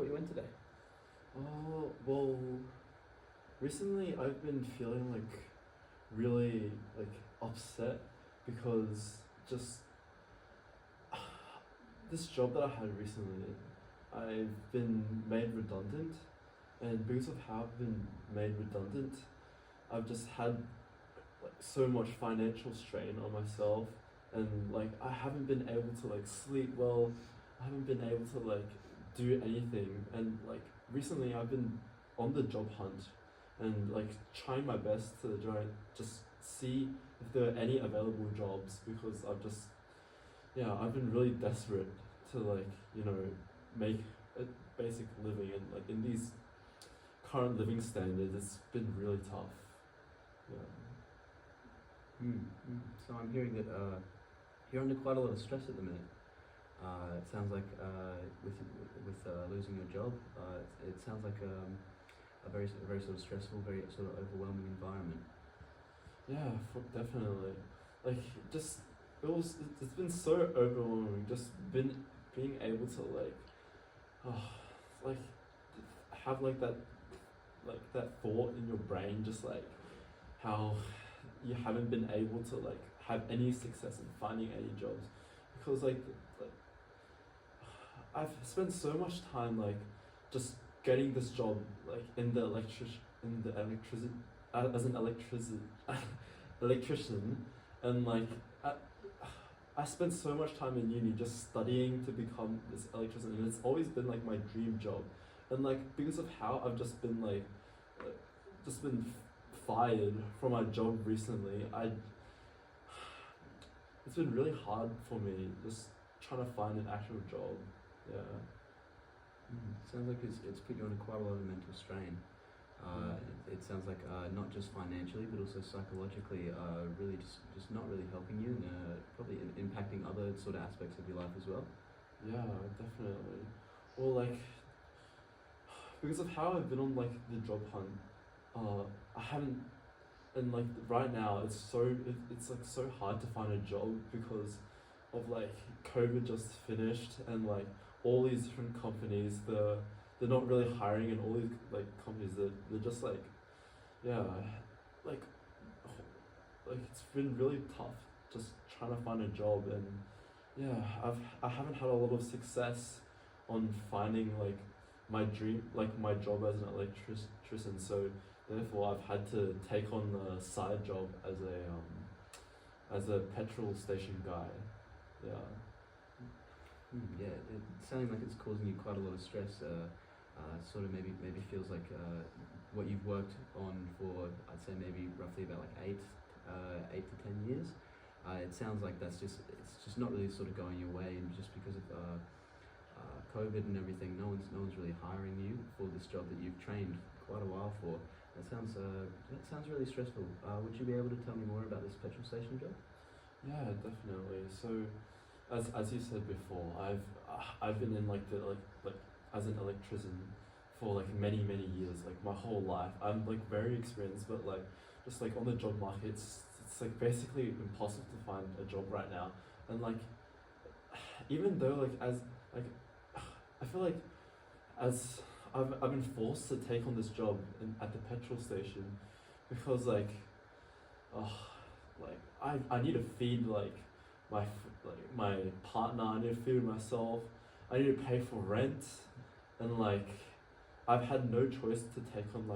brought you in today? Oh, well, recently I've been feeling really upset because just this job that I had recently, I've been made redundant, and because of how I've been made redundant, I've just had so much financial strain on myself, and I haven't been able to sleep well. I haven't been able to do anything, and recently I've been on the job hunt and trying my best to try and just see if there are any available jobs, because I've been really desperate to make a basic living, and in these current living standards it's been really tough. Yeah. So I'm hearing that you're under quite a lot of stress at the minute. It sounds like with losing your job, it sounds like a very sort of stressful, very sort of overwhelming environment. Yeah, definitely. Just it's been so overwhelming. Just been being able to oh, like have that thought in your brain, just how you haven't been able to have any success in finding any jobs, because I've spent so much time just getting this job in the electricity as an electrician, and I, I spent so much time in uni just studying to become this electrician, and it's always been my dream job, and because of how I've just been fired from my job recently, it's been really hard for me just trying to find an actual job. Yeah. Sounds like it's put you under quite a lot of mental strain. It sounds like not just financially, but also psychologically, really just not really helping you, and probably impacting other sort of aspects of your life as well. Yeah, definitely. Well, because of how I've been on the job hunt, I haven't, and right now it's it's so hard to find a job because of COVID just finished, and all these different companies, they're not really hiring, and all these companies, they're just yeah, like it's been really tough just trying to find a job, and yeah, I haven't had a lot of success on finding my dream, my job as an electrician. So therefore I've had to take on the side job as a petrol station guy. Yeah. Yeah, it's sounding like it's causing you quite a lot of stress. Sort of maybe feels like what you've worked on for, I'd say maybe roughly about 8 to 10 years. It sounds like it's just not really sort of going your way, and just because of COVID and everything, no one's really hiring you for this job that you've trained quite a while for. That sounds really stressful. Would you be able to tell me more about this petrol station job? Yeah, definitely. So, as you said before, I've been in as an electrician for many years, my whole life. I'm very experienced, but just on the job market, it's basically impossible to find a job right now. And even though as I feel as I've been forced to take on this job at the petrol station, because oh, I need to feed my partner, I need to feed myself, I need to pay for rent, and I've had no choice to take on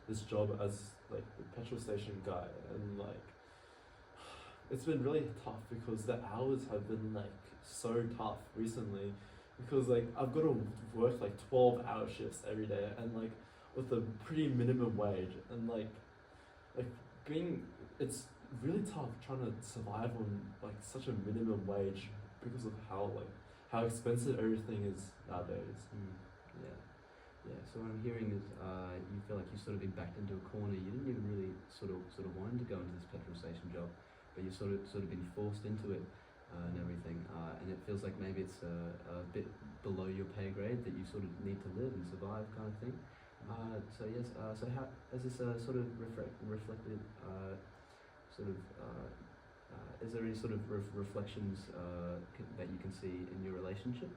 this job as the petrol station guy, and it's been really tough because the hours have been so tough recently, because I've got to work 12-hour shifts every day, and with a pretty minimum wage, and being it's really tough trying to survive on such a minimum wage, because of how expensive everything is nowadays. Yeah. Yeah, so what I'm hearing is you feel like you've sort of been backed into a corner. You didn't even really sort of want to go into this petrol station job, but you've sort of been forced into it, and everything. And it feels like maybe it's a bit below your pay grade, that you sort of need to live and survive, kind of thing. So yes, so how has this sort of reflected sort of is there any sort of reflections that you can see in your relationship?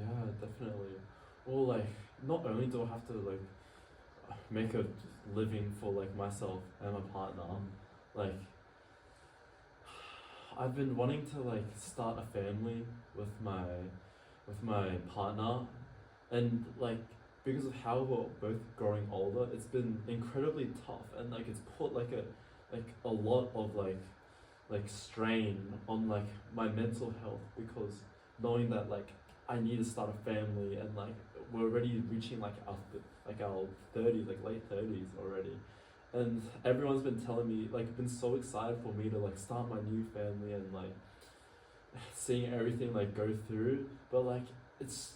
Yeah, definitely. or like not only do I have to like make a living for like myself and my partner, like I've been wanting to like start a family with my partner, and like because of how we're both growing older, it's been incredibly tough, and like it's put like a lot of like strain on like my mental health, because knowing that like I need to start a family, and like we're already reaching like our 30s, like late 30s already, and everyone's been telling me, like, been so excited for me to like start my new family, and like seeing everything like go through, but like it's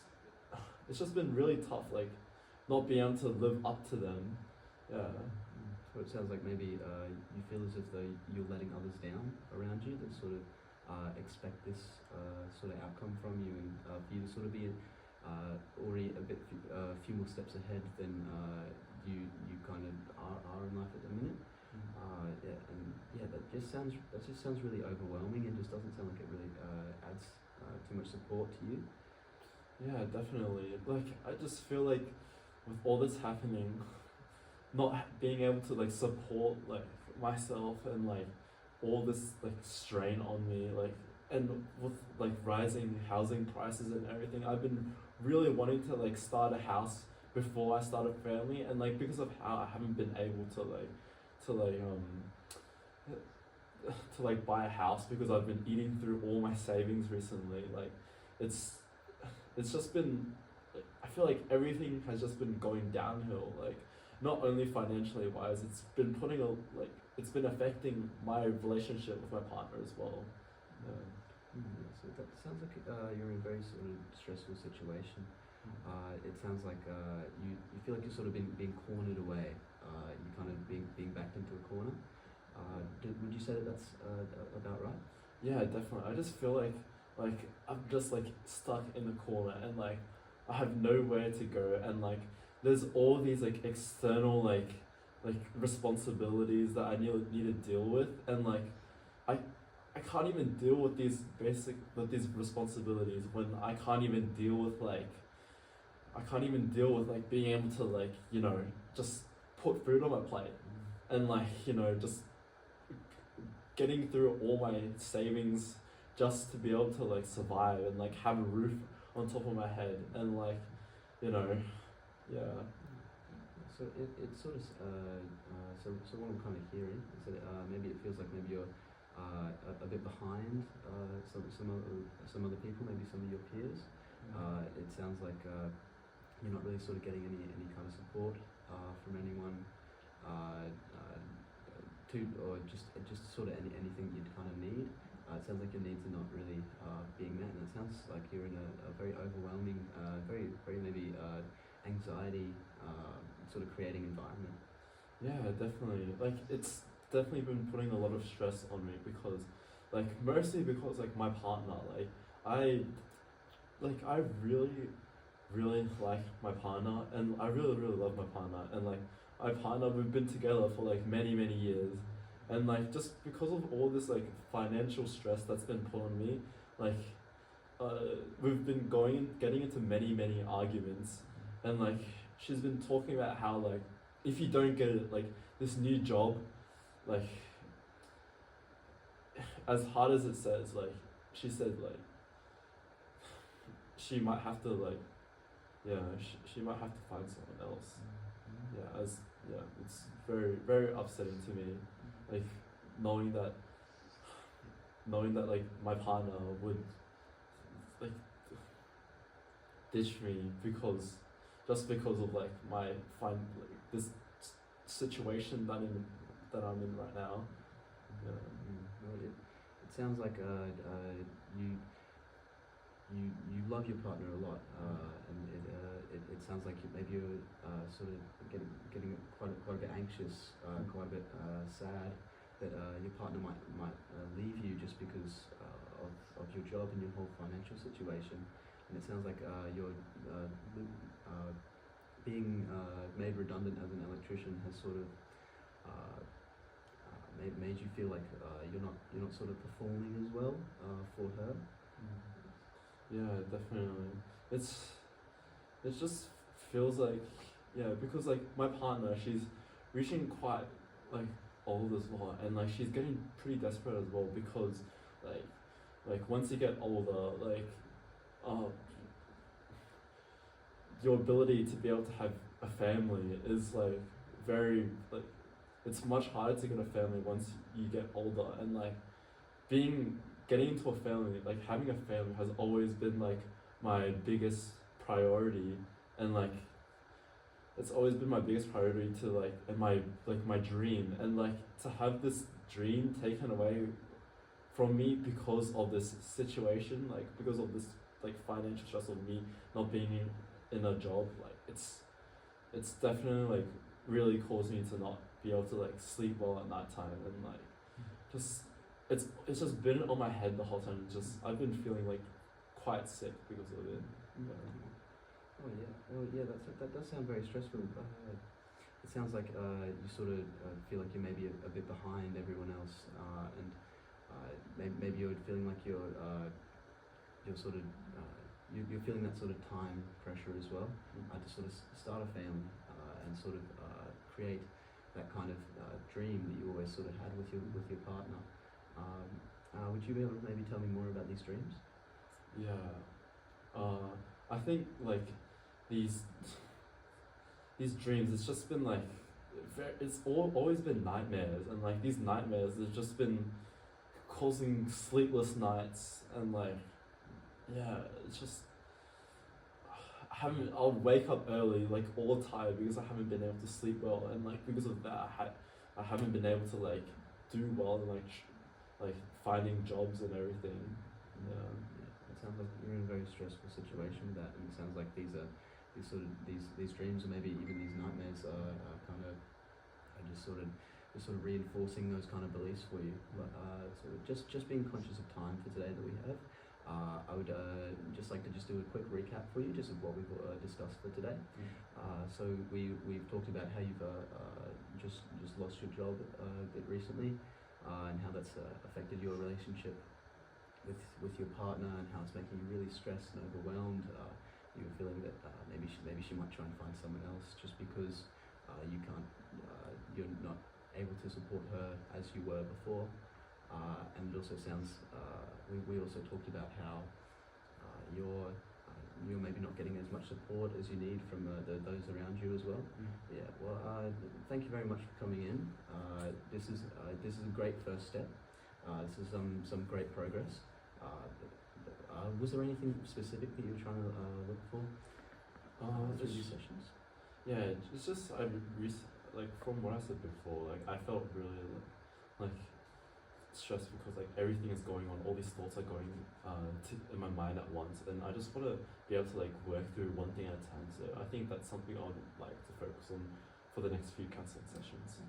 it's just been really tough, like not being able to live up to them. Yeah. So it sounds like maybe you feel as if though you're letting others down around you that sort of expect this sort of outcome from you, and for you to sort of be already a few more steps ahead than you kind of are in life at the minute. Yeah, and yeah, that just sounds really overwhelming, and just doesn't sound like it really adds too much support to you. Yeah, definitely. Like, I just feel like with all this happening, not being able to like support like myself, and like all this like strain on me, like, and with like rising housing prices and everything, I've been really wanting to like start a house before I start a family, and like because of how I haven't been able to like to like buy a house, because I've been eating through all my savings recently. Like, it's it's just been, I feel like everything has just been going downhill, like not only financially wise, it's been putting a like it's been affecting my relationship with my partner as well. So that sounds like you're in a very sort of stressful situation. It sounds like you feel like you're sort of being cornered away. You're kind of being backed into a corner. Would you say that that's about right? Yeah, definitely. I just feel like I'm just like stuck in the corner, and like I have nowhere to go, and like there's all these like external like responsibilities that I need to deal with, and like I I can't even deal with these responsibilities when I can't even deal with being able to like, you know, just put food on my plate, and like, you know, just getting through all my savings just to be able to like survive, and like have a roof on top of my head, and like, you know, yeah. So it sort of so what I'm kind of hearing is that maybe it feels like maybe you're a bit behind some other people, maybe some of your peers. It sounds like you're not really sort of getting any kind of support from anyone to, or just sort of anything you'd kind of need. It sounds like your needs are not really being met, and it sounds like you're in a very overwhelming, very maybe anxiety sort of creating environment. Yeah, definitely. Like, it's definitely been putting a lot of stress on me, because, like, mostly because like my partner, I I really like my partner, and I really love my partner, and like my partner, we've been together for like many years, and like just because of all this like financial stress that's been put on me, like we've been getting into many arguments, and like she's been talking about how like if you don't get it, like this new job, like as hard as it says, like she said like she might have to like, yeah, she might have to find someone else. Yeah, it's very upsetting to me, like knowing that like my partner would like ditch me because of like my this situation that I'm in right now. Yeah. Well, it sounds like you love your partner a lot, and it sounds like maybe you're sort of getting quite a bit anxious, quite a bit sad that your partner might leave you just because of your job and your whole financial situation. And it sounds like you're being made redundant as an electrician has sort of made you feel like you're not sort of performing as well for her. Yeah, definitely. It's it just feels like, yeah, because like my partner, she's reaching quite like old as well, and like she's getting pretty desperate as well because like once you get older, like uh, your ability to be able to have a family is like very like it's much harder to get a family once you get older, and like getting into a family, like having a family has always been like my biggest priority, and like it's always been my biggest priority to like and my dream, and like to have this dream taken away from me because of this situation, like because of this like financial stress of me not being in a job, like it's definitely like really caused me to not be able to like sleep well at night time, and like just it's just been on my head the whole time. Just I've been feeling like quite sick because of it. Oh yeah, that does sound very stressful. It sounds like you sort of feel like you're maybe a bit behind everyone else, and maybe you're feeling like you're sort of you're feeling that sort of time pressure as well, to sort of start a family and sort of create that kind of dream that you always sort of had with your partner. Would you be able to maybe tell me more about these dreams? Yeah, I think like these dreams, it's just been like always been nightmares, and like these nightmares have just been causing sleepless nights, and like yeah, it's just I'll wake up early like all tired because I haven't been able to sleep well, and like because of that I haven't been able to like do well in like finding jobs and everything. Yeah. It sounds like you're in a very stressful situation with that, and it sounds like these dreams, or maybe even these nightmares, are kind of just sort of reinforcing those kind of beliefs for you. But so just being conscious of time for today that we have, I would just like to just do a quick recap for you, just of what we've discussed for today. So we've talked about how you've just lost your job a bit recently, and how that's affected your relationship with your partner, and how it's making you really stressed and overwhelmed. You were feeling that maybe she might try and find someone else just because you're not able to support her as you were before. And it also sounds, we also talked about how you're maybe not getting as much support as you need from those around you as well. Yeah. Well, thank you very much for coming in. This is a great first step. This is some great progress. Was there anything specific that you were trying to look for through these sessions? Yeah, it's just like from what I said before, like I felt really like stressed because like everything is going on, all these thoughts are going in my mind at once, and I just want to be able to like work through one thing at a time. So I think that's something I would like to focus on for the next few counseling sessions.